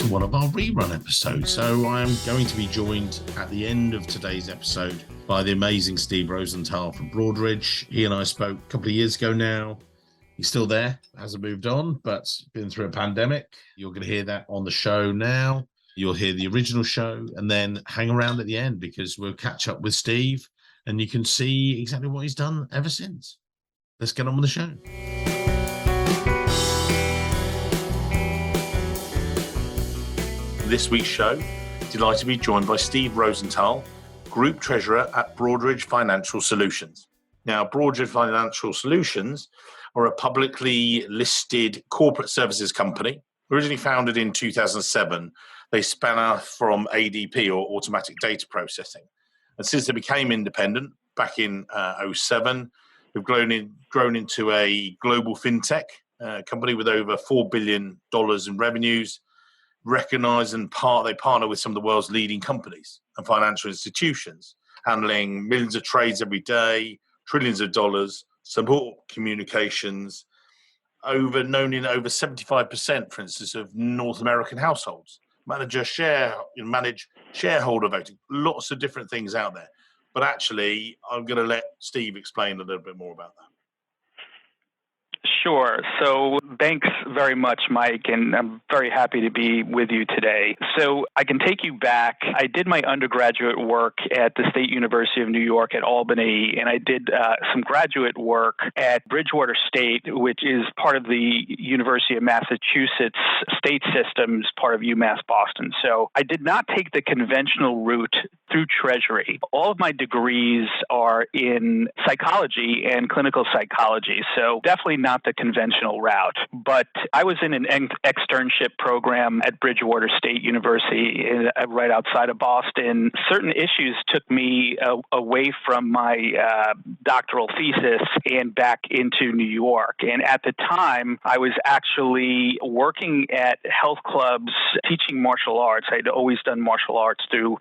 to one of our rerun episodes. So I'm going to be joined at the end of today's episode by the amazing Steve Rosenthal from Broadridge. He and I spoke a couple of years ago now. He's still there, hasn't moved on, but been through a pandemic. You're going to hear that on the show now. You'll hear the original show and then hang around at the end because we'll catch up with Steve and you can see exactly what he's done ever since. Let's get on with the show. This week's show, delighted to be joined by Steve Rosenthal, Group Treasurer at Broadridge Financial Solutions. Now, Broadridge Financial Solutions are a publicly listed corporate services company. Originally founded in 2007, they span off from ADP, or automatic data processing. And since they became independent back in 2007, we've grown into a global fintech company with over $4 billion in revenues. Recognized and they partner with some of the world's leading companies and financial institutions, handling millions of trades every day, trillions of dollars, support communications, known in over 75%, for instance, of North American households. Manage shareholder voting, lots of different things out there. But actually, I'm going to let Steve explain a little bit more about that. Sure. So thanks very much, Mike, and I'm very happy to be with you today. So I can take you back. I did my undergraduate work at the State University of New York at Albany, and I did some graduate work at Bridgewater State, which is part of the University of Massachusetts state systems, part of UMass Boston. So I did not take the conventional route through Treasury. All of my degrees are in psychology and clinical psychology, so definitely not the conventional route. But I was in an externship program at Bridgewater State University right outside of Boston. Certain issues took me away from my doctoral thesis and back into New York. And at the time, I was actually working at health clubs, teaching martial arts. I'd always done martial arts through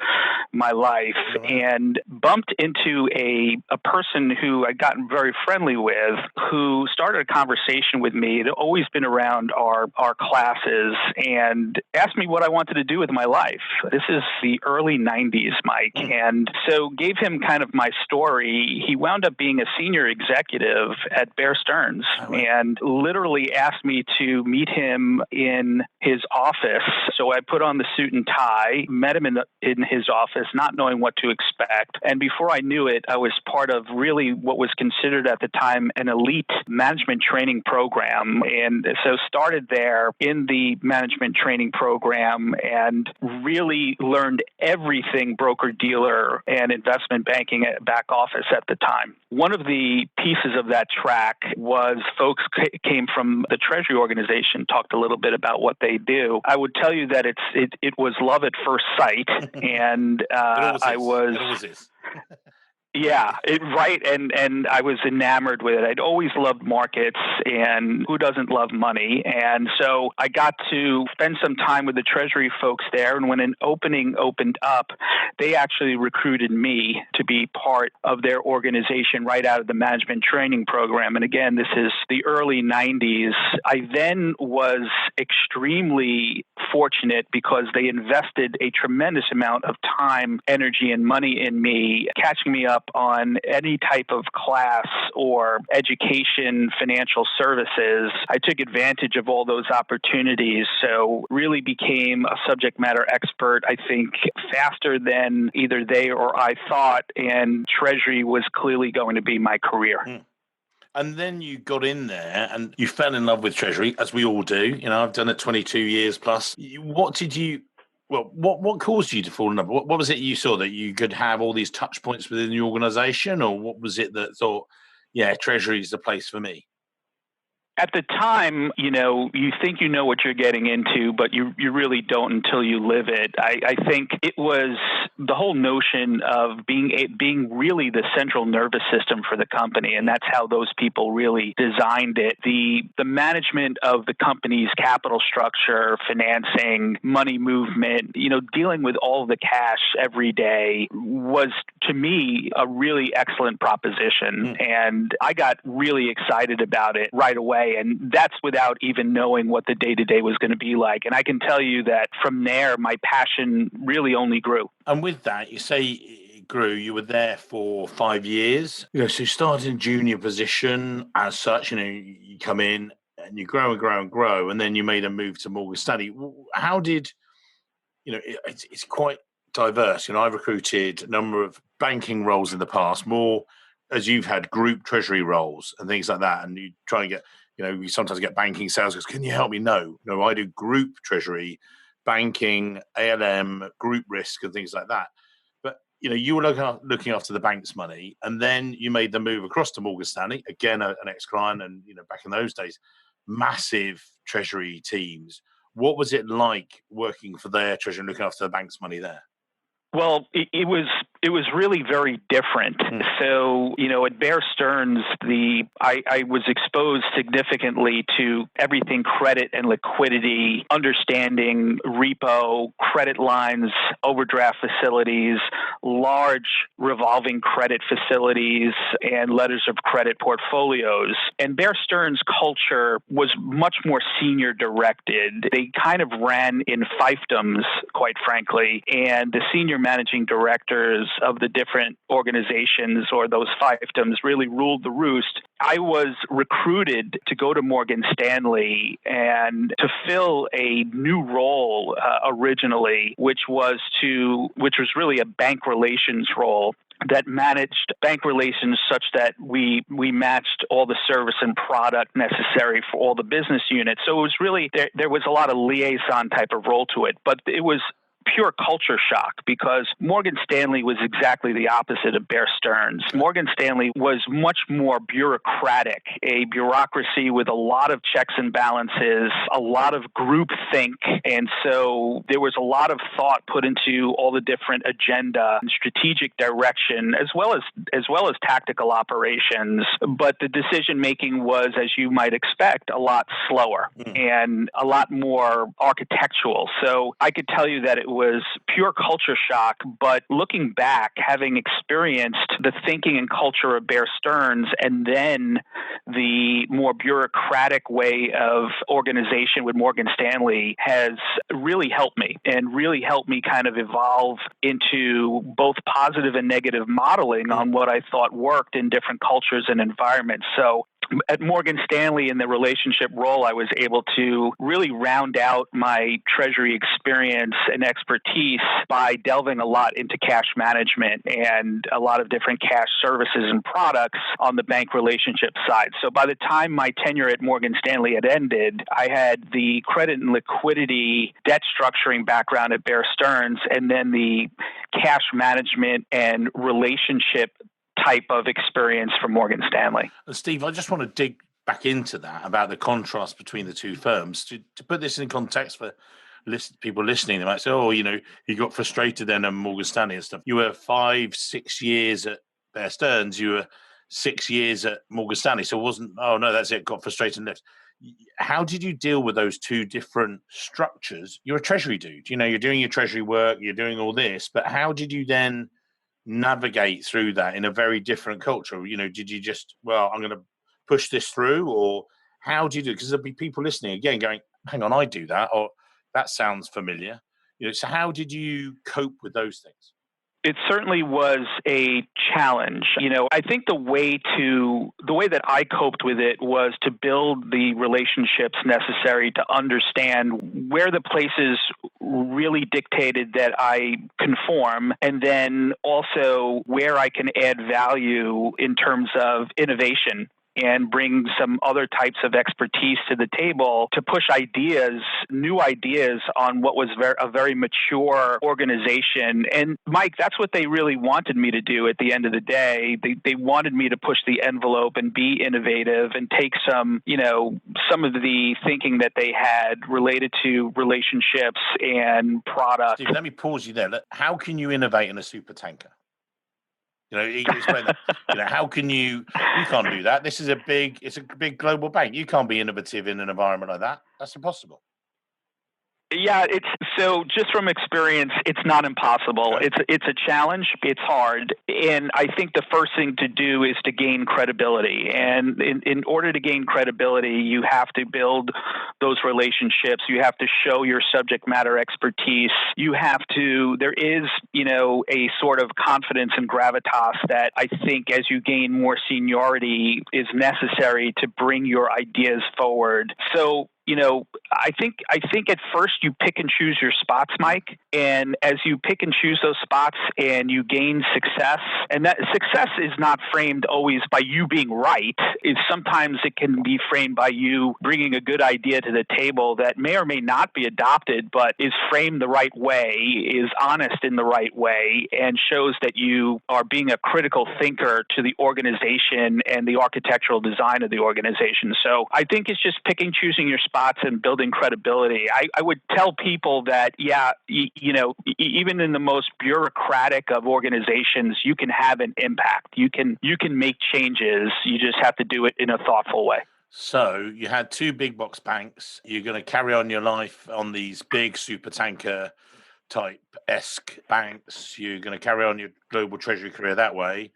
my life, and bumped into a person who I'd gotten very friendly with, who started a conversation with me. It had always been around our classes, and asked me what I wanted to do with my life. This is the early 90s, Mike, and so gave him kind of my story. He wound up being a senior executive at Bear Stearns, and literally asked me to meet him in his office. So I put on the suit and tie, met him in his office, not knowing what to expect. And before I knew it, I was part of really what was considered at the time an elite management training program. And so started there in the management training program and really learned everything broker-dealer and investment banking at back office at the time. One of the pieces of that track was folks came from the Treasury organization, talked a little bit about what they do. I would tell you that it was love at first sight, and I was. It always is. Yeah, right. And I was enamored with it. I'd always loved markets, and who doesn't love money? And so I got to spend some time with the Treasury folks there. And when an opening opened up, they actually recruited me to be part of their organization right out of the management training program. And again, this is the early 90s. I then was extremely fortunate because they invested a tremendous amount of time, energy, and money in me, catching me up on any type of class or education, financial services. I took advantage of all those opportunities, so really became a subject matter expert, I think, faster than either they or I thought, and Treasury was clearly going to be my career. And then you got in there and you fell in love with Treasury, as we all do. You know, I've done it 22 years plus. What caused you to fall in love? What was it you saw that you could have all these touch points within the organization, or what was it that thought, yeah, Treasury is the place for me? At the time, you think you know what you're getting into, but you really don't until you live it. I think it was the whole notion of being really the central nervous system for the company, and that's how those people really designed it. The management of the company's capital structure, financing, money movement, dealing with all the cash every day was, to me, a really excellent proposition, and I got really excited about it right away. day. And that's without even knowing what the day-to-day was going to be like. And I can tell you that from there, my passion really only grew. And with that, you say it grew, you were there for 5 years. So you started in junior position as such, you come in and you grow and grow and grow, and then you made a move to Morgan Stanley. How did, it's quite diverse. I've recruited a number of banking roles in the past, more as you've had group treasury roles and things like that. And you try and get, you sometimes get banking sales goes, can you help me? No, I do group treasury, banking, ALM, group risk and things like that. But, you were looking after the bank's money, and then you made the move across to Morgan Stanley, again, an ex-client. And, back in those days, massive treasury teams. What was it like working for their treasury and looking after the bank's money there? Well, it was really very different. So, at Bear Stearns, I was exposed significantly to everything credit and liquidity, understanding repo, credit lines, overdraft facilities, large revolving credit facilities, and letters of credit portfolios. And Bear Stearns' culture was much more senior directed. They kind of ran in fiefdoms, quite frankly, and the senior managing directors of the different organizations or those fiefdoms really ruled the roost. I was recruited to go to Morgan Stanley and to fill a new role originally, which was really a bank relations role that managed bank relations such that we matched all the service and product necessary for all the business units. So it was really, there was a lot of liaison type of role to it, but it was pure culture shock because Morgan Stanley was exactly the opposite of Bear Stearns. Morgan Stanley was much more bureaucratic, a bureaucracy with a lot of checks and balances, a lot of groupthink. And so there was a lot of thought put into all the different agenda and strategic direction, as well as tactical operations. But the decision making was, as you might expect, a lot slower and a lot more architectural. So I could tell you that it was pure culture shock, but looking back, having experienced the thinking and culture of Bear Stearns and then the more bureaucratic way of organization with Morgan Stanley has really helped me kind of evolve into both positive and negative modeling on what I thought worked in different cultures and environments. So at Morgan Stanley in the relationship role, I was able to really round out my treasury experience and expertise by delving a lot into cash management and a lot of different cash services and products on the bank relationship side. So by the time my tenure at Morgan Stanley had ended, I had the credit and liquidity debt structuring background at Bear Stearns, and then the cash management and relationship type of experience from Morgan Stanley. Steve, I just want to dig back into that about the contrast between the two firms. To put this in context for people listening, they might say, you got frustrated then at Morgan Stanley and stuff. You were 5-6 years at Bear Stearns, you were 6 years at Morgan Stanley. So it wasn't, that's it, got frustrated and left. How did you deal with those two different structures? You're a treasury dude, you're doing your treasury work, you're doing all this, but how did you then navigate through that in a very different culture? Did you just, I'm going to push this through, or how do you do it? Because there'll be people listening again going, hang on, I do that, or that sounds familiar. So how did you cope with those things? It certainly was a challenge. I think the way that I coped with it was to build the relationships necessary to understand where the places really dictated that I conform, and then also where I can add value in terms of innovation and bring some other types of expertise to the table to push new ideas on what was a very mature organization. And Mike, that's what they really wanted me to do at the end of the day. They wanted me to push the envelope and be innovative and take some of the thinking that they had related to relationships and product. Steve, let me pause you there. How can you innovate in a super tanker? You can explain that. How can you can't do that. It's a big global bank. You can't be innovative in an environment like that. That's impossible. Yeah, it's so just from experience, it's not impossible. Okay. It's a challenge. It's hard. And I think the first thing to do is to gain credibility. And in order to gain credibility, you have to build those relationships. You have to show your subject matter expertise. There is, a sort of confidence and gravitas that I think as you gain more seniority is necessary to bring your ideas forward. So, I think at first you pick and choose your spots, Mike. And as you pick and choose those spots and you gain success, and that success is not framed always by you being right. Sometimes it can be framed by you bringing a good idea to the table that may or may not be adopted, but is framed the right way, is honest in the right way, and shows that you are being a critical thinker to the organization and the architectural design of the organization. So I think it's just picking, choosing your spots and building credibility. I would tell people that, even in the most bureaucratic of organizations, you can have an impact. You can make changes. You just have to do it in a thoughtful way. So you had two big box banks. You're going to carry on your life on these big super tanker type-esque banks. You're going to carry on your global treasury career that way.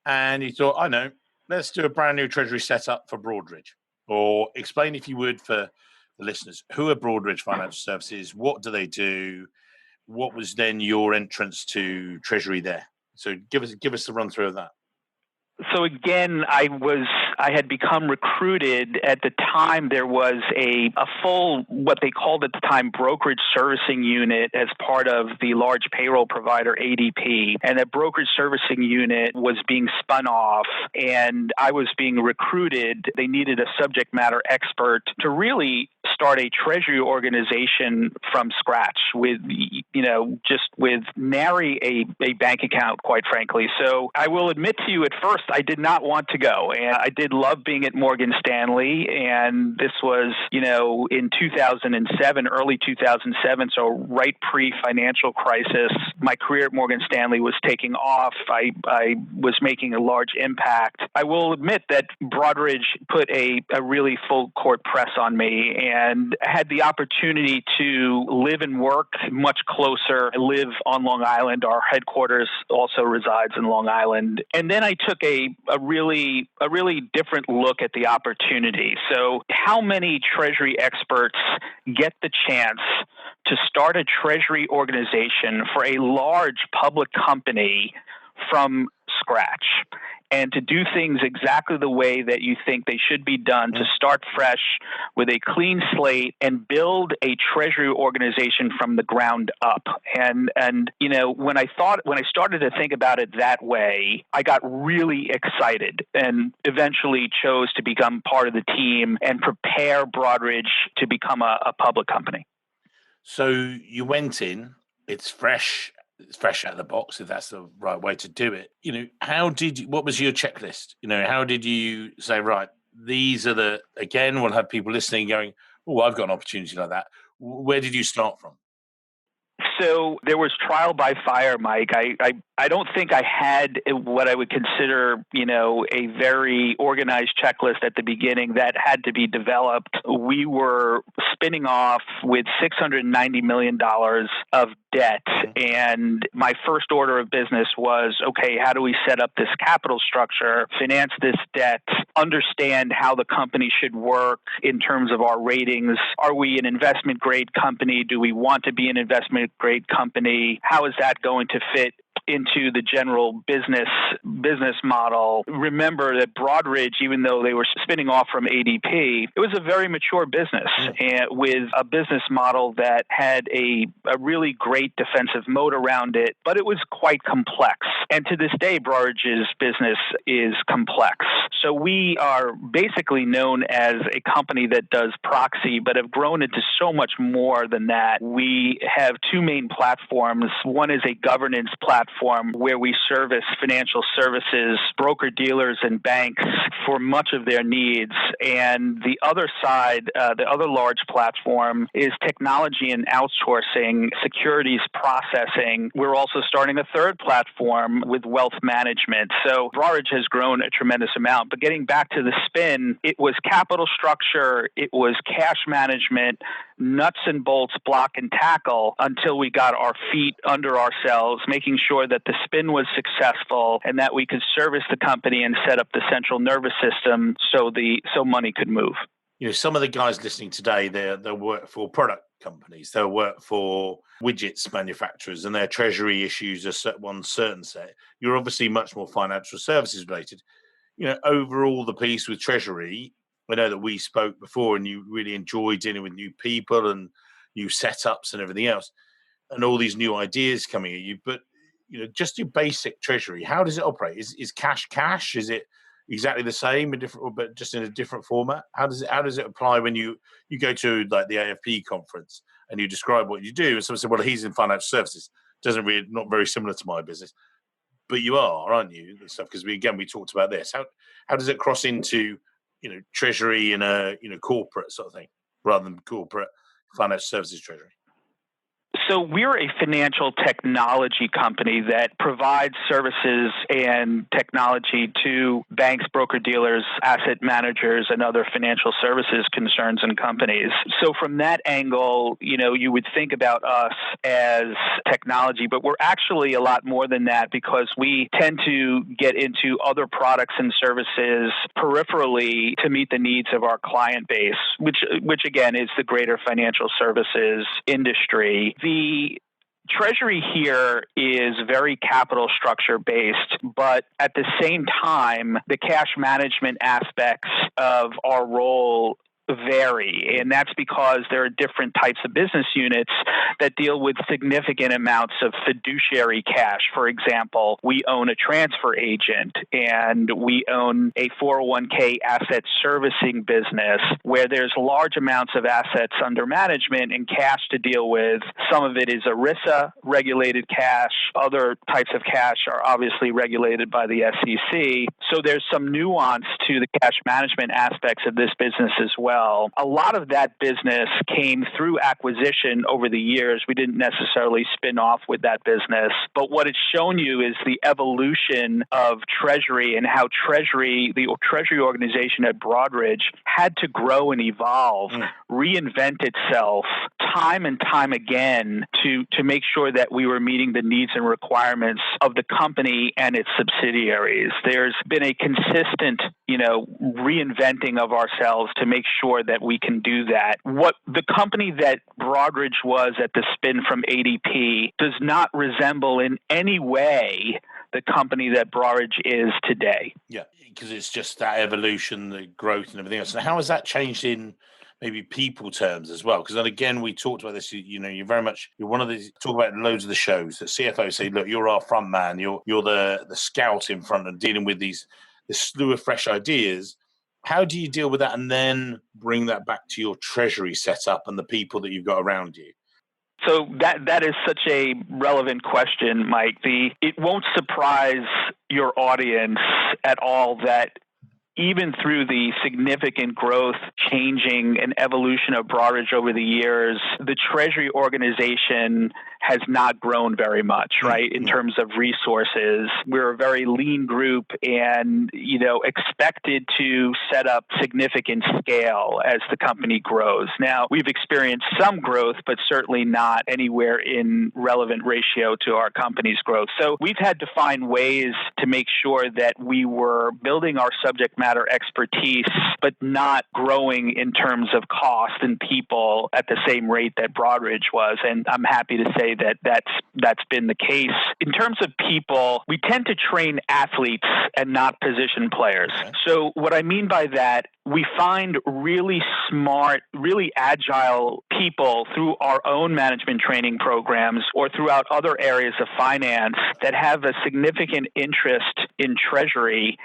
And you thought, I know, let's do a brand new treasury setup for Broadridge. Or explain, if you would, for the listeners, who are Broadridge Financial Services? What do they do? What was then your entrance to treasury there? So give us the run through of that. So again, I had become recruited. At the time, there was a full, what they called at the time, brokerage servicing unit as part of the large payroll provider ADP. And that brokerage servicing unit was being spun off, and I was being recruited. They needed a subject matter expert to really start a treasury organization from scratch with nary a bank account, quite frankly. So I will admit to you, at first, I did not want to go. And I did love being at Morgan Stanley. And this was, in 2007, early 2007, so right pre-financial crisis. My career at Morgan Stanley was taking off. I was making a large impact. I will admit that Broadridge put a really full court press on me, and had the opportunity to live and work much closer. I live on Long Island. Our headquarters also resides in Long Island. And then I took a really different look at the opportunity. So how many treasury experts get the chance to start a treasury organization for a large public company from scratch, and to do things exactly the way that you think they should be done, to start fresh with a clean slate and build a treasury organization from the ground up. And when I started to think about it that way, I got really excited and eventually chose to become part of the team and prepare Broadridge to become a public company. So you went in, it's fresh out of the box, if that's the right way to do it. What was your checklist? How did you say, right, these are again, we'll have people listening going, oh, I've got an opportunity like that. Where did you start from? So there was trial by fire, Mike. I don't think I had what I would consider, a very organized checklist at the beginning that had to be developed. We were spinning off with $690 million of debt. And my first order of business was, okay, how do we set up this capital structure, finance this debt, understand how the company should work in terms of our ratings? Are we an investment grade company? Do we want to be an investment grade company? How is that going to fit into the general business model? Remember that Broadridge, even though they were spinning off from ADP, it was a very mature business and with a business model that had a really great defensive moat around it, but it was quite complex. And to this day, Broadridge's business is complex. So we are basically known as a company that does proxy, but have grown into so much more than that. We have two main platforms. One is a governance platform where we service financial services, broker-dealers, and banks for much of their needs. And the other side, the other large platform, is technology and outsourcing, securities processing. We're also starting a third platform firm with wealth management. So Broadridge has grown a tremendous amount. But getting back to the spin, it was capital structure, it was cash management, nuts and bolts, block and tackle, until we got our feet under ourselves, making sure that the spin was successful and that we could service the company and set up the central nervous system so money could move. Some of the guys listening today, they'll work for product companies, they'll work for widgets manufacturers, and their treasury issues are one certain set. You're obviously much more financial services related. Overall, the piece with treasury, I know that we spoke before and you really enjoy dealing with new people and new setups and everything else, and all these new ideas coming at you. But, just your basic treasury, how does it operate? Is cash? Is it exactly the same, but just in a different format? How does it apply when you go to like the AFP conference and you describe what you do, and someone said, "Well, he's in financial services." Not very similar to my business, but you are, aren't you? And stuff, because we talked about this. How does it cross into treasury in a corporate sort of thing rather than corporate financial services treasury? So we're a financial technology company that provides services and technology to banks, broker-dealers, asset managers, and other financial services concerns and companies. So from that angle, you would think about us as technology, but we're actually a lot more than that, because we tend to get into other products and services peripherally to meet the needs of our client base, which again is the greater financial services industry. The Treasury here is very capital structure based, but at the same time, the cash management aspects of our role vary. And that's because there are different types of business units that deal with significant amounts of fiduciary cash. For example, we own a transfer agent and we own a 401k asset servicing business where there's large amounts of assets under management and cash to deal with. Some of it is ERISA regulated cash. Other types of cash are obviously regulated by the SEC. So there's some nuance to the cash management aspects of this business as well. A lot of that business came through acquisition over the years. We didn't necessarily spin off with that business, but what it's shown you is the evolution of Treasury and how the Treasury organization at Broadridge had to grow and evolve, reinvent itself time and time again to make sure that we were meeting the needs and requirements of the company and its subsidiaries. There's been a consistent, reinventing of ourselves to make sure that we can do that. What the company that Broadridge was at the spin from ADP does not resemble in any way the company that Broadridge is today. Yeah, because it's just that evolution, the growth and everything else. And how has that changed in maybe people terms as well? Because then again, we talked about this, you're one of these, talk about loads of the shows that CFOs say, look, you're our front man, you're the scout in front and dealing with this slew of fresh ideas. How do you deal with that and then bring that back to your treasury setup and the people that you've got around you? So that is such a relevant question, Mike. It won't surprise your audience at all that even through the significant growth, changing, and evolution of Broadridge over the years, the Treasury organization has not grown very much, right, in terms of resources. We're a very lean group and, expected to set up significant scale as the company grows. Now, we've experienced some growth, but certainly not anywhere in relevant ratio to our company's growth. So we've had to find ways to make sure that we were building our subject matter expertise, but not growing in terms of cost and people at the same rate that Broadridge was. And I'm happy to say that that's been the case. In terms of people, we tend to train athletes and not position players. Okay. So what I mean by that, we find really smart, really agile people through our own management training programs or throughout other areas of finance that have a significant interest in Treasury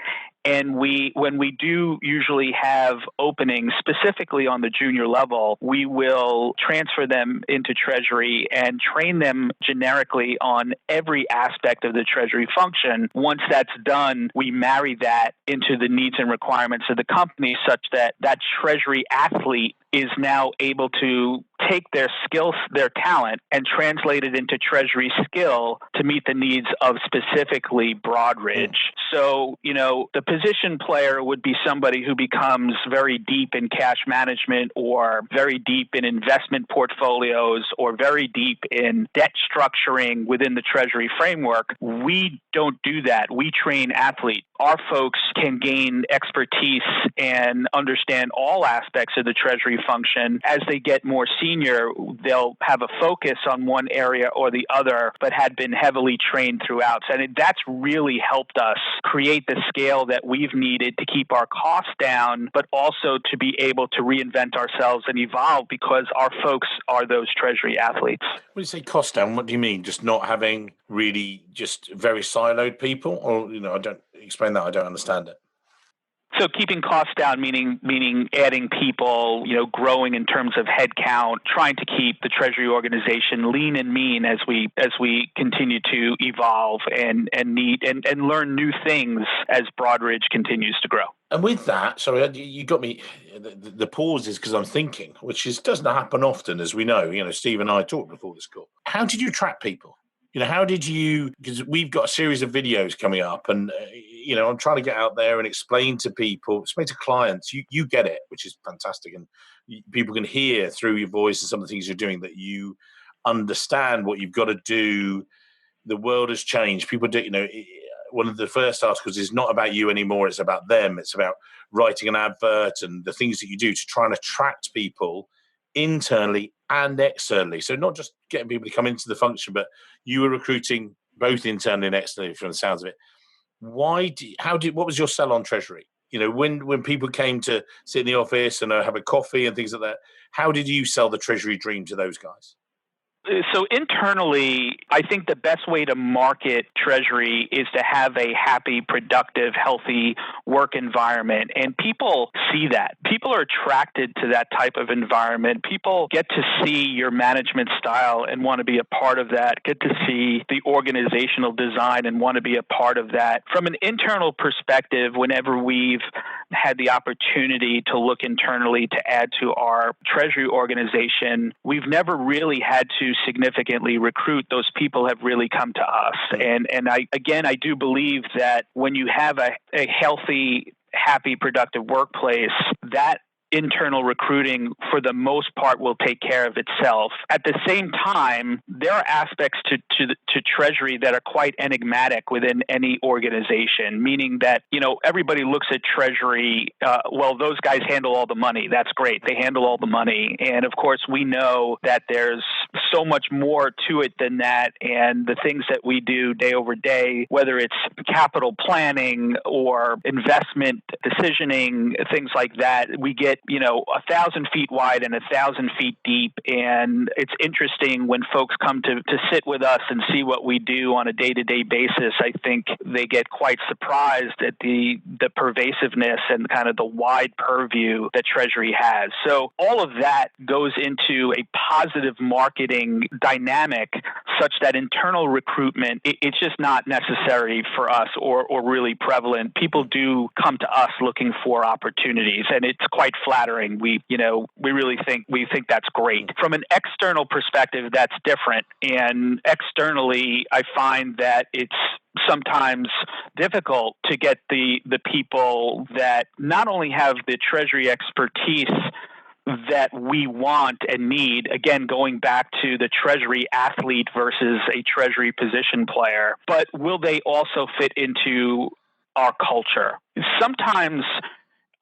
And when we do usually have openings, specifically on the junior level, we will transfer them into Treasury and train them generically on every aspect of the Treasury function. Once that's done, we marry that into the needs and requirements of the company such that that Treasury athlete is now able to take their skills, their talent, and translate it into Treasury skill to meet the needs of specifically Broadridge. So, the position player would be somebody who becomes very deep in cash management or very deep in investment portfolios or very deep in debt structuring within the Treasury framework. We don't do that. We train athletes. Our folks can gain expertise and understand all aspects of the Treasury function. As they get more senior, they'll have a focus on one area or the other, but had been heavily trained throughout. And that's really helped us create the scale that we've needed to keep our costs down, but also to be able to reinvent ourselves and evolve because our folks are those Treasury athletes. When you say cost down, what do you mean? Just not having really just very siloed people? Or, I don't explain that. I don't understand it. So keeping costs down, meaning adding people, growing in terms of headcount, trying to keep the Treasury organization lean and mean as we continue to evolve and learn new things as Broadridge continues to grow. And with that, sorry, you got me. The pause is because I'm thinking, which doesn't happen often, as we know. Steve and I talked before this call. How did you attract people? How did you? Because we've got a series of videos coming up, and I'm trying to get out there and explain to people, explain to clients. You get it, which is fantastic, and people can hear through your voice and some of the things you're doing that you understand what you've got to do. The world has changed. People do. One of the first articles is not about you anymore. It's about them. It's about writing an advert and the things that you do to try and attract people internally and externally. So not just getting people to come into the function, but you were recruiting both internally and externally from the sounds of it. What was your sell on Treasury? When people came to sit in the office and have a coffee and things like that, how did you sell the Treasury dream to those guys? So internally, I think the best way to market Treasury is to have a happy, productive, healthy work environment. And people see that. People are attracted to that type of environment. People get to see your management style and want to be a part of that, get to see the organizational design and want to be a part of that. From an internal perspective, whenever we've had the opportunity to look internally to add to our Treasury organization, we've never really had to significantly recruit. Those people have really come to us. And I do believe that when you have a healthy, happy, productive workplace, that internal recruiting, for the most part, will take care of itself. At the same time, there are aspects to Treasury that are quite enigmatic within any organization, meaning that, everybody looks at Treasury, those guys handle all the money. That's great. They handle all the money. And of course, we know that there's so much more to it than that. And the things that we do day over day, whether it's capital planning or investment decisioning, things like that, we get 1,000 feet wide and 1,000 feet deep. And it's interesting when folks come to sit with us and see what we do on a day-to-day basis. I think they get quite surprised at the pervasiveness and kind of the wide purview that Treasury has. So all of that goes into a positive marketing dynamic such that internal recruitment, it's just not necessary for us or really prevalent. People do come to us looking for opportunities, and it's quite flattering. We really think that's great. From an external perspective, that's different. And externally, I find that it's sometimes difficult to get the people that not only have the Treasury expertise that we want and need, again, going back to the Treasury athlete versus a Treasury position player, but will they also fit into our culture? Sometimes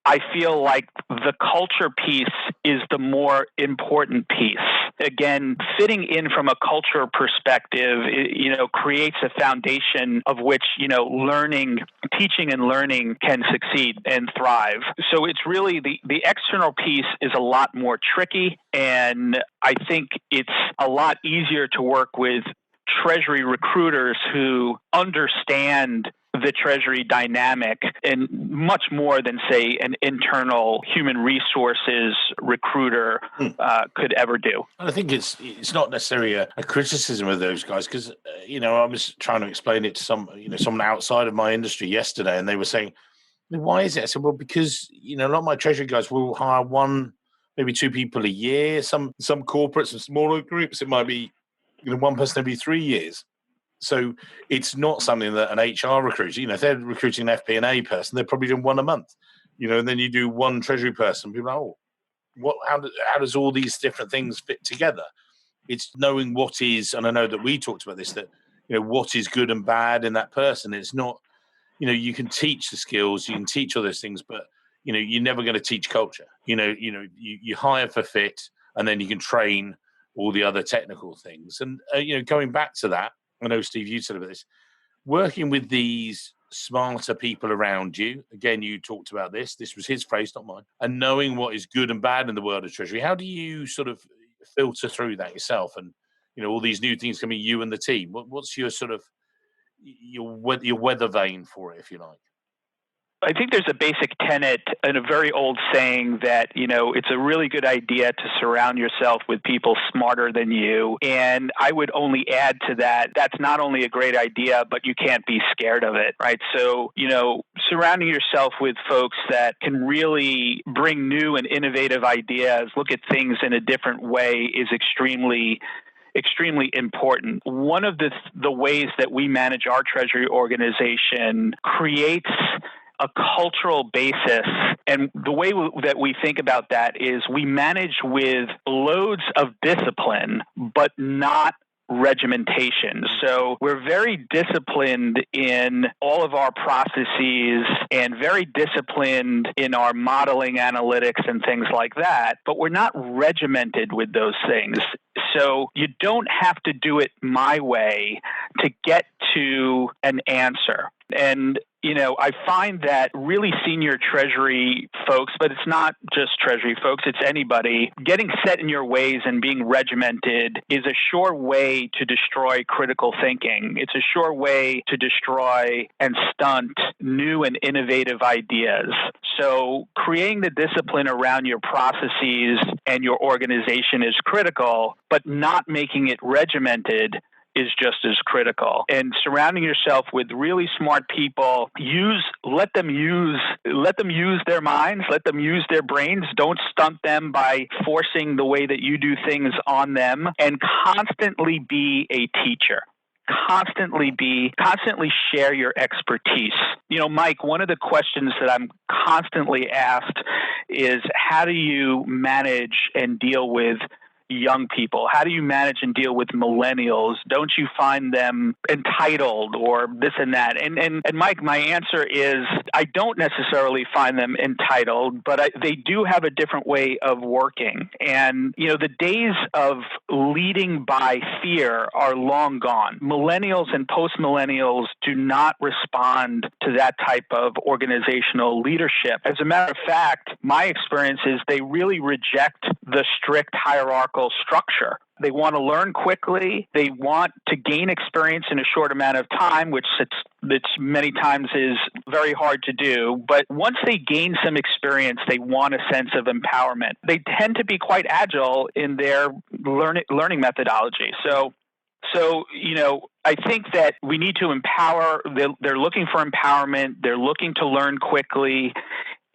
I feel like the culture piece is the more important piece. Again, fitting in from a culture perspective, creates a foundation of which, teaching and learning can succeed and thrive. So it's really the external piece is a lot more tricky, and I think it's a lot easier to work with Treasury recruiters who understand the Treasury dynamic, and much more than, say, an internal human resources recruiter could ever do. I think it's not necessarily a criticism of those guys, because I was trying to explain it to someone outside of my industry yesterday, and they were saying, why is it? I said, well, because a lot of my Treasury guys will hire one, maybe two people a year. Some corporates and smaller groups, it might be one person every 3 years. So it's not something that an HR recruiter, if they're recruiting an FP&A person, they're probably doing one a month, and then you do one Treasury person. People are like, how does all these different things fit together? It's knowing what is, and I know that we talked about this, that, what is good and bad in that person. It's not, you can teach the skills, you can teach all those things, but, you're never going to teach culture. You hire for fit, and then you can train all the other technical things. And, going back to that, I know, Steve, you said about this, working with these smarter people around you. Again, you talked about this. This was his phrase, not mine. And knowing what is good and bad in the world of Treasury. How do you sort of filter through that yourself? And, all these new things coming, you and the team. What's your sort of your weather vane for it, if you like? I think there's a basic tenet and a very old saying that, it's a really good idea to surround yourself with people smarter than you. And I would only add to that, that's not only a great idea, but you can't be scared of it, right? So, surrounding yourself with folks that can really bring new and innovative ideas, look at things in a different way is extremely important. One of the ways that we manage our Treasury organization creates a cultural basis. And the way that we think about that is we manage with loads of discipline, but not regimentation. So we're very disciplined in all of our processes and very disciplined in our modeling analytics and things like that, but we're not regimented with those things. So you don't have to do it my way to get to an answer. And I find that really senior Treasury folks, but it's not just Treasury folks, it's anybody, getting set in your ways and being regimented is a sure way to destroy critical thinking. It's a sure way to destroy and stunt new and innovative ideas. So creating the discipline around your processes and your organization is critical, but not making it regimented is just as critical. And surrounding yourself with really smart people, let them use their minds, let them use their brains. Don't stunt them by forcing the way that you do things on them, and constantly be a teacher. Constantly share your expertise. Mike, one of the questions that I'm constantly asked is, how do you manage and deal with young people? How do you manage and deal with millennials? Don't you find them entitled or this and that? And Mike, my answer is, I don't necessarily find them entitled, but they do have a different way of working. And, the days of leading by fear are long gone. Millennials and post-millennials do not respond to that type of organizational leadership. As a matter of fact, my experience is they really reject the strict hierarchical structure. They want to learn quickly. They want to gain experience in a short amount of time, which it's many times is very hard to do. But once they gain some experience, they want a sense of empowerment. They tend to be quite agile in their learning methodology. So, I think that we need to empower. They're looking for empowerment. They're looking to learn quickly.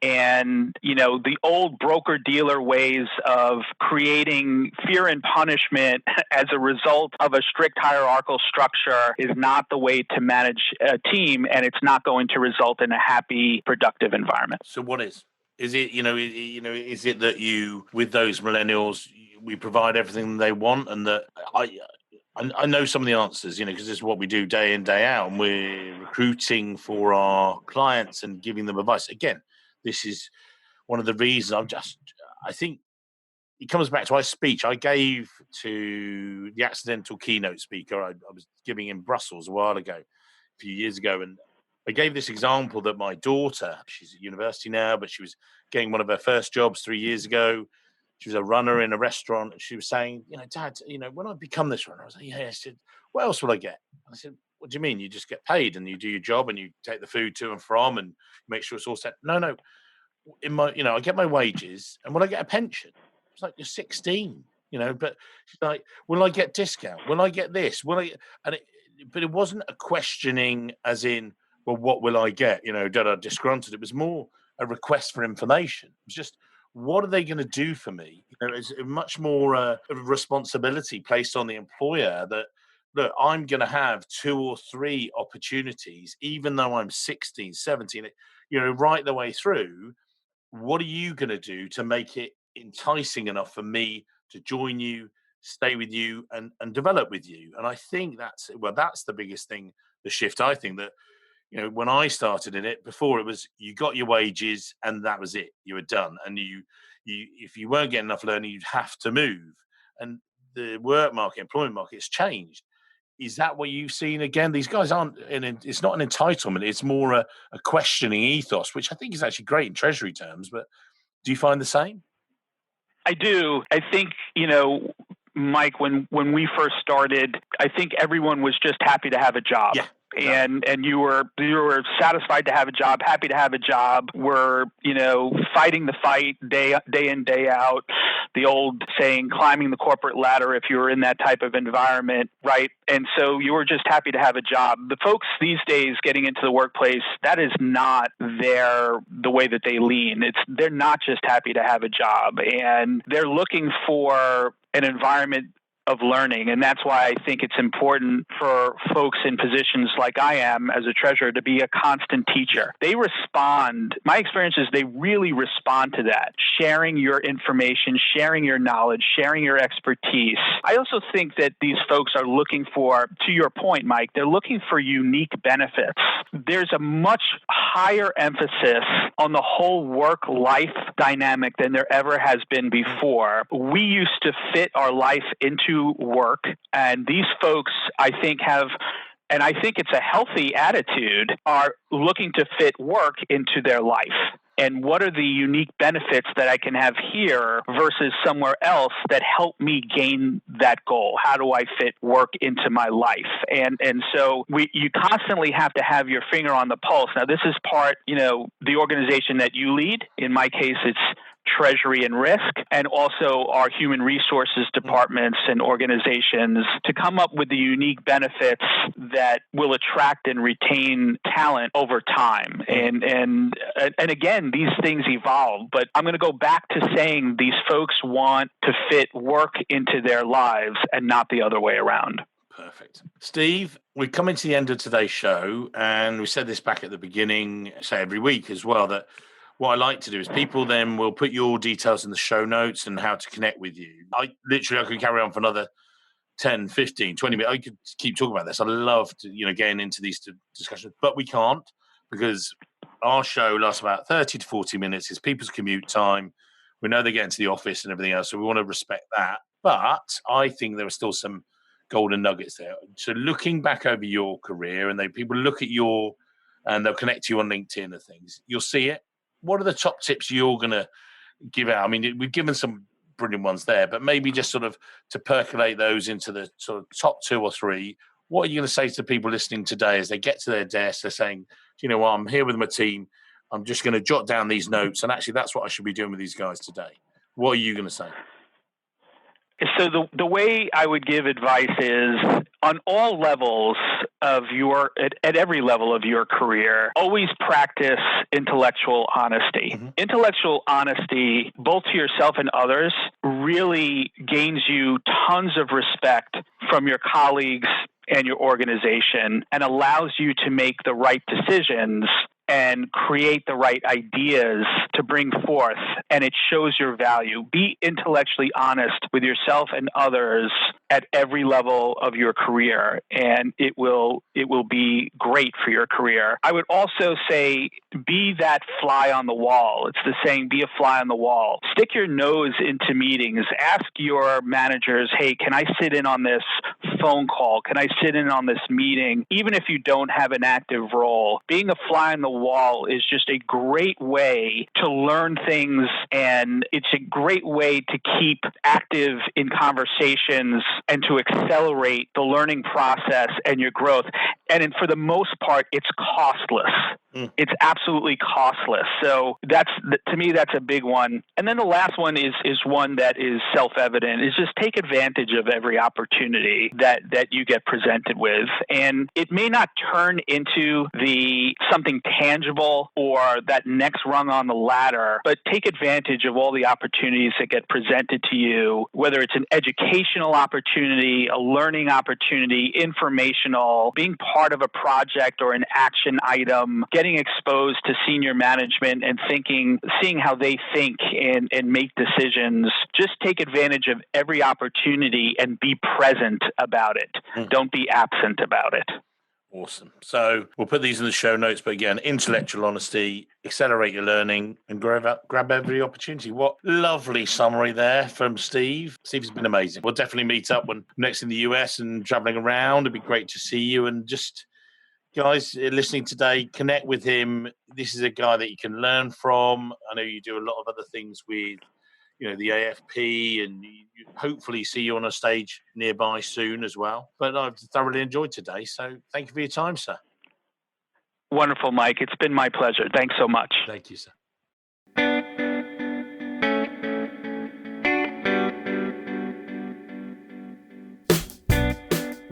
And, the old broker-dealer ways of creating fear and punishment as a result of a strict hierarchical structure is not the way to manage a team, and it's not going to result in a happy, productive environment. So what is? Is it, is it that you, with those millennials, we provide everything they want, and that I know some of the answers, because this is what we do day in, day out, and we're recruiting for our clients and giving them advice. Again, this is one of the reasons I think it comes back to my speech I gave to the accidental keynote speaker I was giving in Brussels a while ago, a few years ago. And I gave this example that my daughter, she's at university now, but she was getting one of her first jobs 3 years ago. She was a runner in a restaurant. And she was saying, Dad, when I become this runner, I was like, yeah. I said, what else will I get? I said, what do you mean? You just get paid and you do your job and you take the food to and from and make sure it's all set. No. In my, I get my wages and will I get a pension? It's like, you're 16, but she's like, will I get discount? Will I get this? But it wasn't a questioning as in, well, what will I get? Disgruntled. It was more a request for information. It was just, what are they going to do for me? It's a much more responsibility placed on the employer that, look, I'm going to have 2 or 3 opportunities, even though I'm 16, 17, right the way through. What are you going to do to make it enticing enough for me to join you, stay with you, and develop with you? And I think that's the biggest thing, the shift. I think that, when I started in it, before it was you got your wages and that was it. You were done. And you if you weren't getting enough learning, you'd have to move. And the work market, employment market has changed. Is that what you've seen again? These guys aren't, it's not an entitlement. It's more a questioning ethos, which I think is actually great in Treasury terms. But do you find the same? I do. I think, Mike, when we first started, I think everyone was just happy to have a job. Yeah. And you were satisfied to have a job, happy to have a job. We're fighting the fight day in, day out. The old saying, climbing the corporate ladder, if you were in that type of environment, right? And so you were just happy to have a job. The folks these days getting into the workplace, that is not the way that they lean. They're not just happy to have a job, and they're looking for an environment of learning. And that's why I think it's important for folks in positions like I am as a treasurer to be a constant teacher. They respond. My experience is they really respond to that, sharing your information, sharing your knowledge, sharing your expertise. I also think that these folks are looking for, to your point, Mike, they're looking for unique benefits. There's a much higher emphasis on the whole work-life dynamic than there ever has been before. We used to fit our life into work, and these folks, I think, and I think it's a healthy attitude, are looking to fit work into their life. And what are the unique benefits that I can have here versus somewhere else that help me gain that goal? How do I fit work into my life? And so you constantly have to have your finger on the pulse. Now, this is part, the organization that you lead. In my case, it's Treasury and Risk, and also our human resources departments and organizations, to come up with the unique benefits that will attract and retain talent over time. And again, these things evolve, but I'm going to go back to saying these folks want to fit work into their lives and not the other way around. Perfect. Steve, we're coming to the end of today's show, and we said this back at the beginning, say every week as well, that what I like to do is people then will put your details in the show notes and how to connect with you. I could carry on for another 10, 15, 20 minutes. I could keep talking about this. I'd love to, getting into these discussions, but we can't, because our show lasts about 30 to 40 minutes. It's people's commute time. We know they get into the office and everything else, so we want to respect that. But I think there are still some golden nuggets there. So looking back over your career, and people look at and they'll connect to you on LinkedIn and things, you'll see it. What are the top tips you're going to give out? I mean, we've given some brilliant ones there, but maybe just sort of to percolate those into the sort of top 2 or 3. What are you going to say to people listening today as they get to their desk? They're saying, do you know what? I'm here with my team. I'm just going to jot down these notes. And actually, that's what I should be doing with these guys today. What are you going to say? So the way I would give advice is, on all levels of at every level of your career, always practice intellectual honesty. Mm-hmm. Intellectual honesty, both to yourself and others, really gains you tons of respect from your colleagues and your organization, and allows you to make the right decisions and create the right ideas to bring forth, and it shows your value. Be intellectually honest with yourself and others at every level of your career, and it will be great for your career. I would also say, be that fly on the wall. It's the saying, be a fly on the wall. Stick your nose into meetings. Ask your managers, hey, can I sit in on this phone call? Can I sit in on this meeting? Even if you don't have an active role, being a fly on the wall is just a great way to learn things, and it's a great way to keep active in conversations and to accelerate the learning process and your growth. And for the most part, it's costless. It's absolutely costless. So to me, that's a big one. And then the last one is one that is self-evident, is just take advantage of every opportunity that you get presented with. And it may not turn into something tangible or that next rung on the ladder, but take advantage of all the opportunities that get presented to you, whether it's an educational opportunity, a learning opportunity, informational, being part of a project or an action item, getting exposed to senior management and seeing how they think and make decisions. Just take advantage of every opportunity and be present about it. Don't be absent about it. Awesome. So we'll put these in the show notes, but again, intellectual honesty, accelerate your learning, and grab every opportunity. What lovely summary there from Steve. Steve's been amazing. We'll definitely meet up when next in the US and traveling around. It'd be great to see you. And just guys listening today, connect with him. This is a guy that you can learn from. I know you do a lot of other things with, the AFP, and you hopefully see you on a stage nearby soon as well. But I've thoroughly enjoyed today. So thank you for your time, sir. Wonderful, Mike. It's been my pleasure. Thanks so much. Thank you, sir.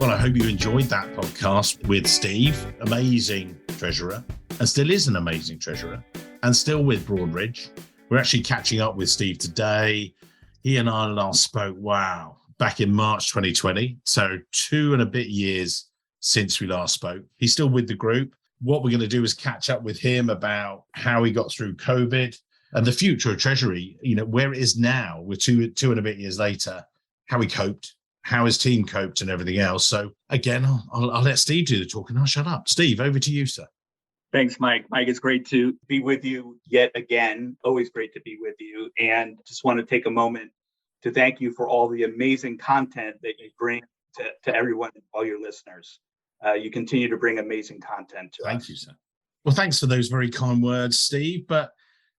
Well, I hope you enjoyed that podcast with Steve, amazing treasurer, and still is an amazing treasurer, and still with Broadridge. We're actually catching up with Steve today. He and I last spoke, back in March 2020. So 2 and a bit years since we last spoke. He's still with the group. What we're going to do is catch up with him about how he got through COVID and the future of Treasury, where it is now. We're two and a bit years later, how he coped, how his team coped and everything else. So again, I'll let Steve do the talking. I'll shut up. Steve, over to you, sir. Thanks, Mike. Mike, it's great to be with you yet again. Always great to be with you. And just want to take a moment to thank you for all the amazing content that you bring to everyone, all your listeners. You continue to bring amazing content to us. Thank you, sir. Well, thanks for those very kind words, Steve. But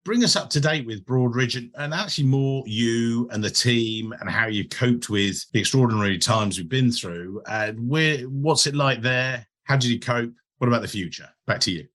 bring us up to date with Broadridge and actually more you and the team and how you coped with the extraordinary times we've been through. And what's it like there? How did you cope? What about the future? Back to you.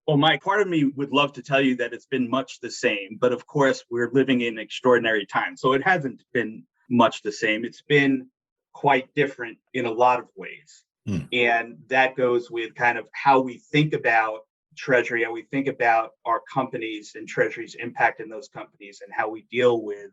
Well, Mike, part of me would love to tell you that it's been much the same, but of course, we're living in extraordinary times. So it hasn't been much the same. It's been quite different in a lot of ways. And that goes with kind of how we think about Treasury, how we think about our companies and Treasury's impact in those companies, and how we deal with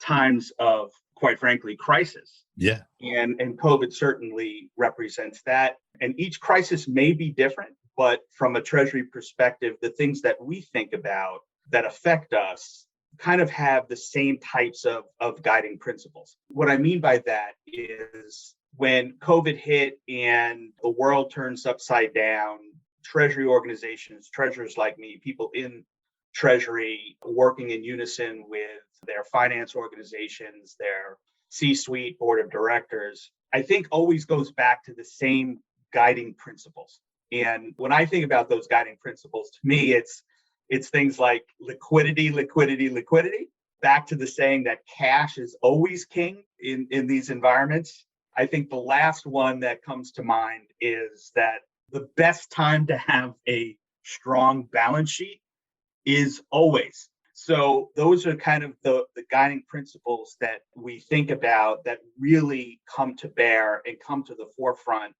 times of, quite frankly, crisis. Yeah. And COVID certainly represents that. And each crisis may be different. But from a Treasury perspective, the things that we think about that affect us kind of have the same types of guiding principles. What I mean by that is when COVID hit and the world turns upside down, Treasury organizations, treasurers like me, people in Treasury working in unison with their finance organizations, their C-suite board of directors, I think always goes back to the same guiding principles. And when I think about those guiding principles, to me, it's things like liquidity, back to the saying that cash is always king in these environments. I think the last one that comes to mind is that the best time to have a strong balance sheet is always. So those are kind of the guiding principles that we think about that really come to bear and come to the forefront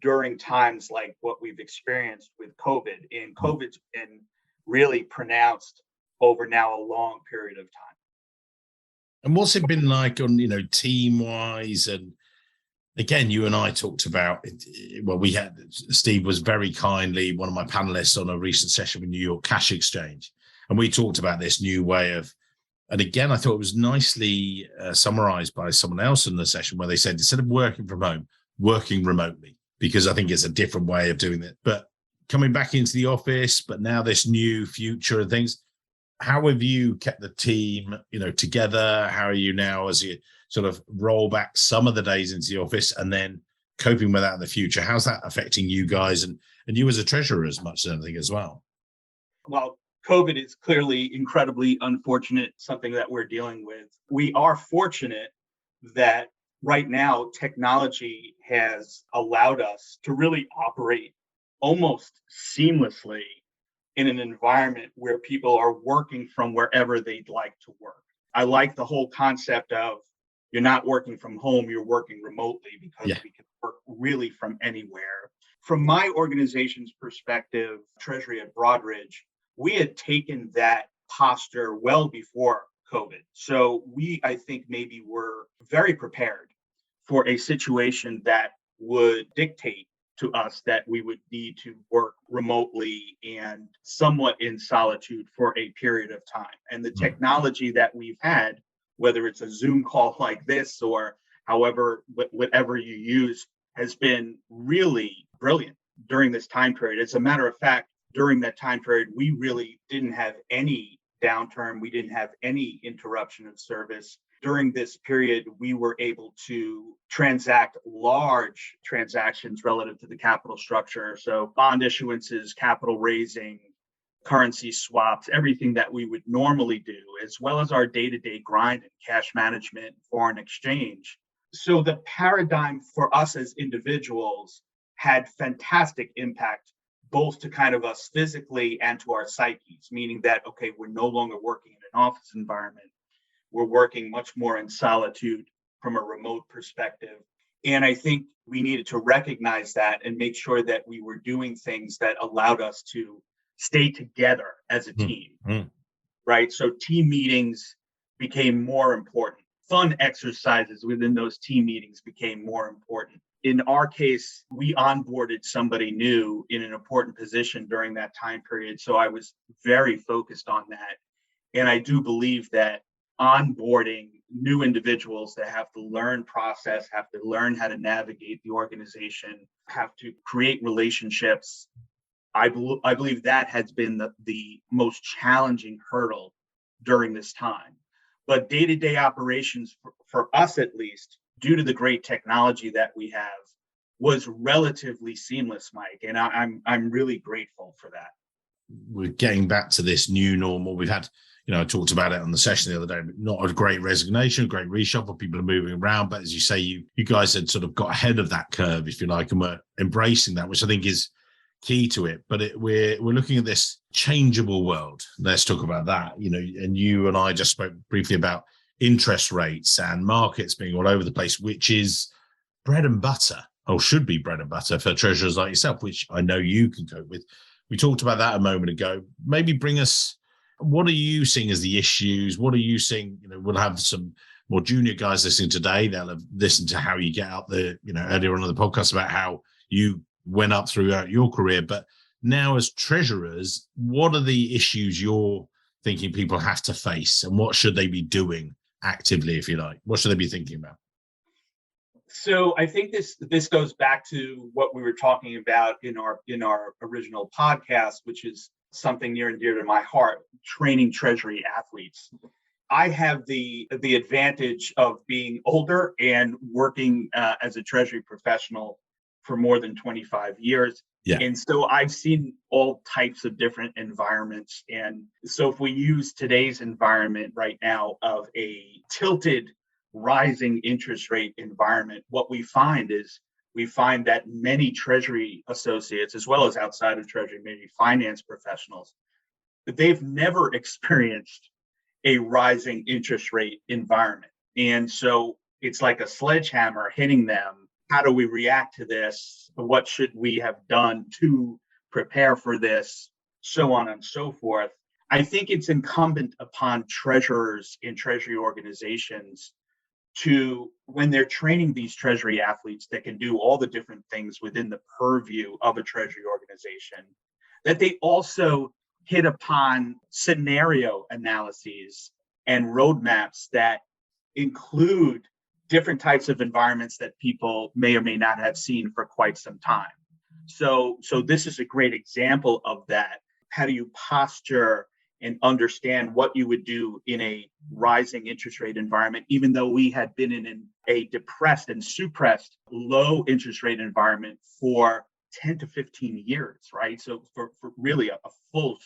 during times like what we've experienced with COVID. And COVID's been really pronounced over now a long period of time. And what's it been like on, team-wise? And again, you and I talked about, Steve was very kindly one of my panelists on a recent session with New York Cash Exchange. And we talked about this new way of, and again, I thought it was nicely summarized by someone else in the session where they said, instead of working from home, working remotely, because I think it's a different way of doing it. But coming back into the office, but now this new future and things, how have you kept the team, together? How are you now as you sort of roll back some of the days into the office and then coping with that in the future? How's that affecting you guys? And and you as a treasurer as much as anything as well. Well, COVID is clearly incredibly unfortunate, something that we're dealing with. We are fortunate that right now technology has allowed us to really operate almost seamlessly in an environment where people are working from wherever they'd like to work. I like the whole concept of you're not working from home, you're working remotely because we can work really from anywhere. From my organization's perspective, Treasury at Broadridge, we had taken that posture well before COVID. So we, I think, maybe were very prepared for a situation that would dictate to us that we would need to work remotely and somewhat in solitude for a period of time. And the technology that we've had, whether it's a Zoom call like this or however, whatever you use, has been really brilliant during this time period. As a matter of fact, during that time period, we really didn't have any downturn. We didn't have any interruption of service. During this period, we were able to transact large transactions relative to the capital structure. So bond issuances, capital raising, currency swaps, everything that we would normally do, as well as our day-to-day grind in cash management, foreign exchange. So the paradigm for us as individuals had fantastic impact, both to kind of us physically and to our psyches, meaning that, okay, we're no longer working in an office environment. We're working much more in solitude from a remote perspective. And I think we needed to recognize that and make sure that we were doing things that allowed us to stay together as a team, right? So team meetings became more important. Fun exercises within those team meetings became more important. In our case, we onboarded somebody new in an important position during that time period. So I was very focused on that. And I do believe that onboarding new individuals that have to learn process, have to learn how to navigate the organization, have to create relationships. I believe that has been the most challenging hurdle during this time. But day-to-day operations, for us at least, due to the great technology that we have, was relatively seamless, Mike. And I'm really grateful for that. We're getting back to this new normal. We've had, I talked about it on the session the other day, but not a great resignation, great reshuffle. People are moving around. But as you say, you guys had sort of got ahead of that curve, if you like, and we're embracing that, which I think is key to it. But we're looking at this changeable world. Let's talk about that. And you and I just spoke briefly about interest rates and markets being all over the place, which is bread and butter, or should be bread and butter for treasurers like yourself, which I know you can cope with. We talked about that a moment ago. Maybe bring us, what are you seeing as the issues? What are you seeing? We'll have some more junior guys listening today. They'll have listened to how you get out the, earlier on in the podcast about how you went up throughout your career. But now as treasurers, what are the issues you're thinking people have to face, and what should they be doing actively, if you like? What should they be thinking about? So I think this goes back to what we were talking about in our original podcast, which is something near and dear to my heart: training treasury athletes. I have the advantage of being older and working as a treasury professional for more than 25 years. Yeah. And so I've seen all types of different environments. And so if we use today's environment right now of a tilted rising interest rate environment, what we find that many treasury associates, as well as outside of treasury, maybe finance professionals, they've never experienced a rising interest rate environment. And so it's like a sledgehammer hitting them. How do we react to this? What should we have done to prepare for this? So on and so forth. I think it's incumbent upon treasurers in treasury organizations to, when they're training these treasury athletes that can do all the different things within the purview of a treasury organization, that they also hit upon scenario analyses and roadmaps that include different types of environments that people may or may not have seen for quite some time. So this is a great example of that. How do you posture and understand what you would do in a rising interest rate environment, even though we had been in a depressed and suppressed low interest rate environment for 10 to 15 years, right? So for really a full,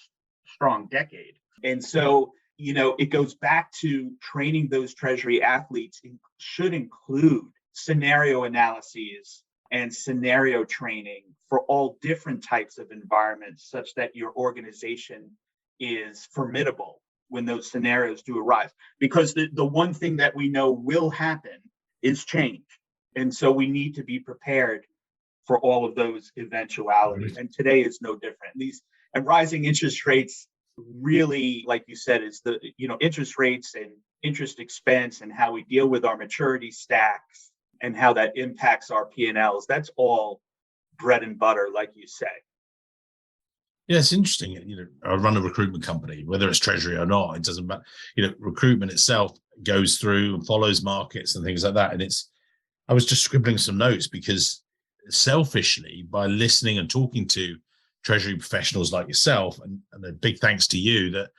strong decade. And so, it goes back to training those Treasury athletes should include scenario analyses and scenario training for all different types of environments, such that your organization is formidable when those scenarios do arise. Because the one thing that we know will happen is change. And so we need to be prepared for all of those eventualities. And today is no different. And rising interest rates really, like you said, is the interest rates and interest expense and how we deal with our maturity stacks and how that impacts our P&Ls. That's all bread and butter, like you say. Yeah, it's interesting. I run a recruitment company, whether it's Treasury or not, it doesn't matter. Recruitment itself goes through and follows markets and things like that. And I was just scribbling some notes because selfishly, by listening and talking to Treasury professionals like yourself, and a big thanks to you, that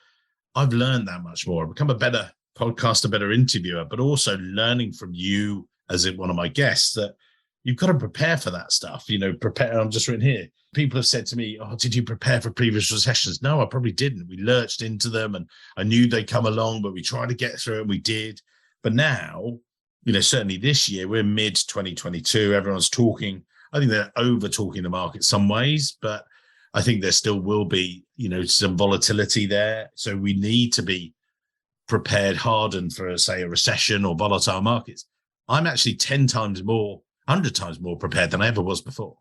I've learned that much more. I've become a better podcaster, a better interviewer, but also learning from you as one of my guests that you've got to prepare for that stuff. Prepare. I'm just written here. People have said to me, "Oh, did you prepare for previous recessions?" No, I probably didn't. We lurched into them, and I knew they'd come along, but we tried to get through it, and we did. But now, certainly this year, we're mid 2022. Everyone's talking. I think they're over talking the market some ways, but I think there still will be, some volatility there. So we need to be prepared, hardened for, say, a recession or volatile markets. I'm actually 10 times more, 100 times more prepared than I ever was before,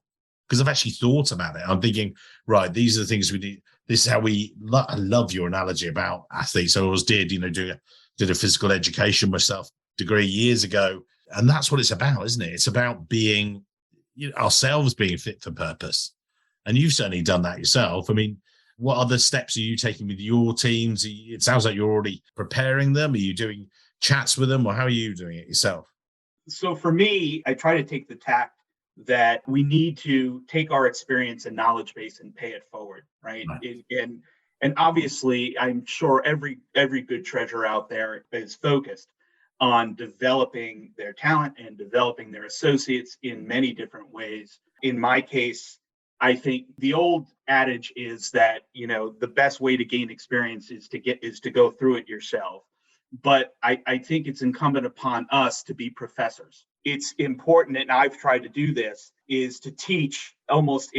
because I've actually thought about it. I'm thinking, right, these are the things we need. This is how I love your analogy about athletes. I always did, did a physical education myself degree years ago. And that's what it's about, isn't it? It's about being ourselves being fit for purpose. And you've certainly done that yourself. I mean, what other steps are you taking with your teams? It sounds like you're already preparing them. Are you doing chats with them, or how are you doing it yourself? So for me, I try to take the tact that we need to take our experience and knowledge base and pay it forward, right? And obviously, I'm sure every good treasurer out there is focused on developing their talent and developing their associates in many different ways. In my case, I think the old adage is that, the best way to gain experience is to go through it yourself. But I think it's incumbent upon us to be professors. It's important, and I've tried to do this, is to teach almost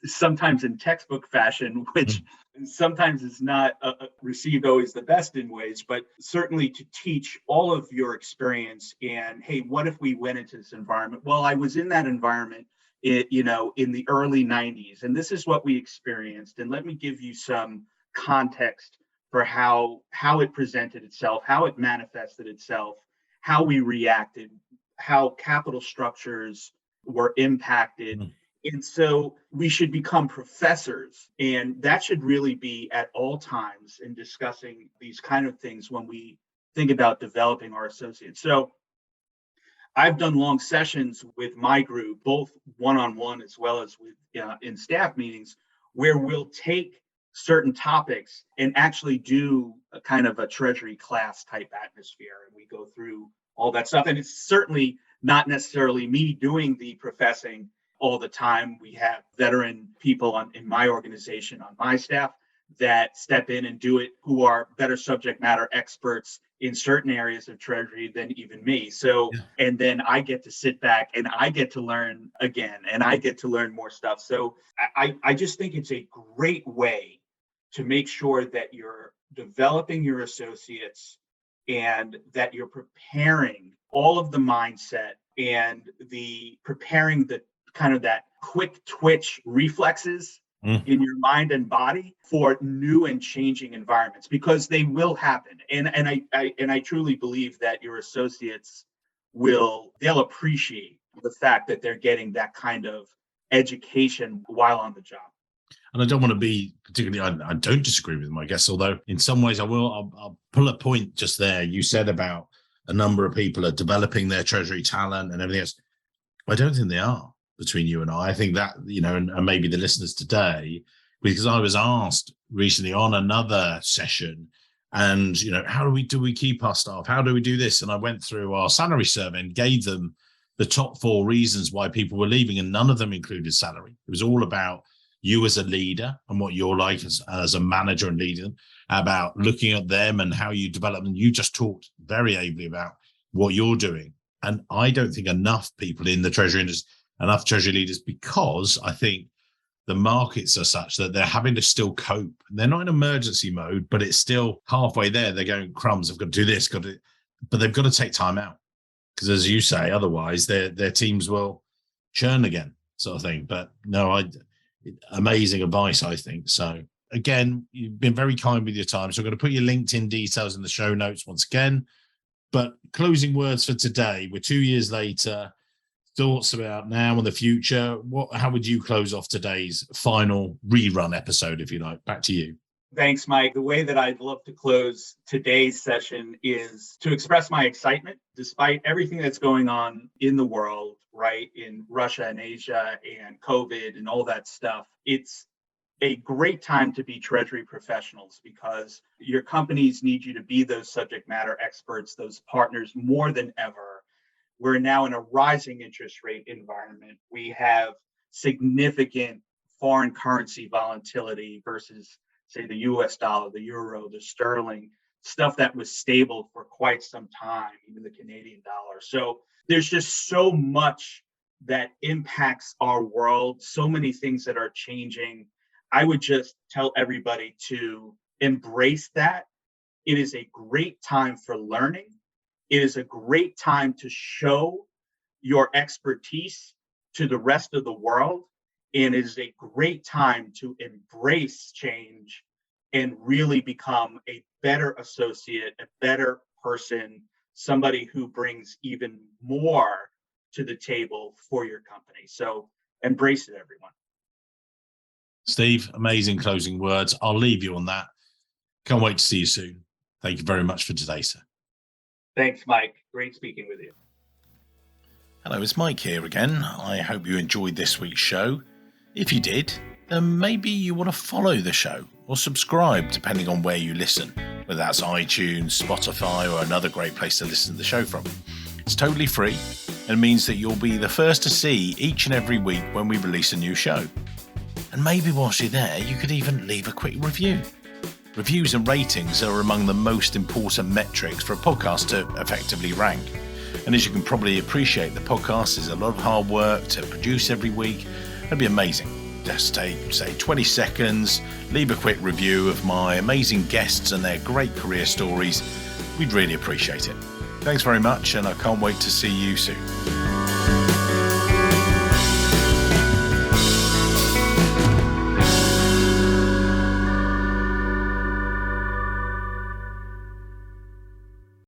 sometimes in textbook fashion, which sometimes is not received always the best in ways, but certainly to teach all of your experience. And hey, what if we went into this environment? Well, I was in that environment in the early 90s, and this is what we experienced. And let me give you some context for how it presented itself, how it manifested itself, how we reacted, how capital structures were impacted. And so we should become professors, and that should really be at all times in discussing these kind of things when we think about developing our associates. So I've done long sessions with my group, both one-on-one as well as with in staff meetings, where we'll take certain topics and actually do a kind of a Treasury class type atmosphere. And we go through all that stuff. And it's certainly not necessarily me doing the professing all the time. We have veteran people in my organization, on my staff, that step in and do it, who are better subject matter experts in certain areas of Treasury than even me. So, and then I get to sit back and I get to learn again, and I get to learn more stuff. So I just think it's a great way to make sure that you're developing your associates and that you're preparing all of the mindset and preparing the kind of that quick twitch reflexes in your mind and body for new and changing environments, because they will happen. And I truly believe that your associates they'll appreciate the fact that they're getting that kind of education while on the job. And I don't want to be particularly, I don't disagree with my guests, although in some ways I'll pull a point just there. You said about a number of people are developing their Treasury talent and everything else. I don't think they are, between you and I think that, and maybe the listeners today, because I was asked recently on another session, and, how do we keep our staff? How do we do this? And I went through our salary survey and gave them the top 4 reasons why people were leaving, and none of them included salary. It was all about you as a leader and what you're like as a manager and leader, about looking at them and how you develop. And you just talked very ably about what you're doing. And I don't think enough people in the Treasury industry, enough Treasury leaders, because I think the markets are such that they're having to still cope. They're not in emergency mode, but it's still halfway there. They're going, crumbs, I've got to do this, but they've got to take time out. Because as you say, otherwise their teams will churn again, sort of thing. But no, amazing advice, I think. So again, you've been very kind with your time. So I'm going to put your LinkedIn details in the show notes once again. But closing words for today, we're 2 years later, thoughts about now and the future. How would you close off today's final rerun episode, if you like? Back to you. Thanks, Mike. The way that I'd love to close today's session is to express my excitement, despite everything that's going on in the world, right, in Russia and Asia and COVID and all that stuff. It's a great time to be Treasury professionals because your companies need you to be those subject matter experts, those partners more than ever. We're now in a rising interest rate environment. We have significant foreign currency volatility versus, say, the US dollar, the euro, the sterling, stuff that was stable for quite some time, even the Canadian dollar. So there's just so much that impacts our world, so many things that are changing. I would just tell everybody to embrace that. It is a great time for learning. It is a great time to show your expertise to the rest of the world. And it is a great time to embrace change and really become a better associate, a better person, somebody who brings even more to the table for your company. So embrace it, everyone. Steve, amazing closing words. I'll leave you on that. Can't wait to see you soon. Thank you very much for today, sir. Thanks, Mike. Great speaking with you. Hello, it's Mike here again. I hope you enjoyed this week's show. If you did, then maybe you want to follow the show or subscribe, depending on where you listen, whether that's iTunes, Spotify, or another great place to listen to the show from. It's totally free and means that you'll be the first to see each and every week when we release a new show. And maybe whilst you're there, you could even leave a quick review. Reviews and ratings are among the most important metrics for a podcast to effectively rank. And as you can probably appreciate, the podcast is a lot of hard work to produce every week. It'd be amazing. Just take, say, 20 seconds, leave a quick review of my amazing guests and their great career stories. We'd really appreciate it. Thanks very much, and I can't wait to see you soon.